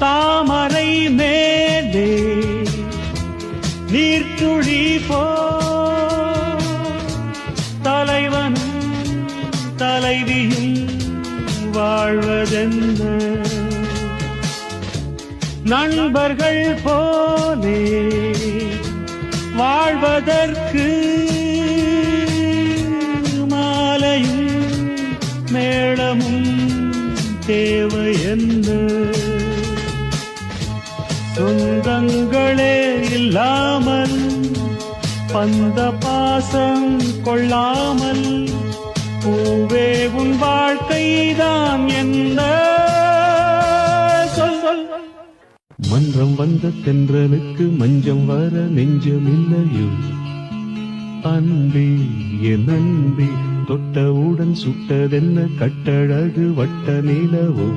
தாமரை மேலே நீர்த்துளி போ தலைவனும் தலைவியும் வாழ்வதென்ன நண்பர்கள் போலே வாழ்வதற்கு மாலையும் மேளமும் தேவை என்ன சொந்தங்களே இல்லாமல் பந்த பாசம் கொள்ளாமல் பூவே உன் வாழ்க்கைதான் என்ன சொல் சொல் மன்றம் வந்த தென்றலுக்கு மஞ்சம் வர நெஞ்சமில்லையோ அன்பே என் அன்பே தொட்டவுடன் சுட்டதென்ன கட்டழகு வட்ட நிலவோ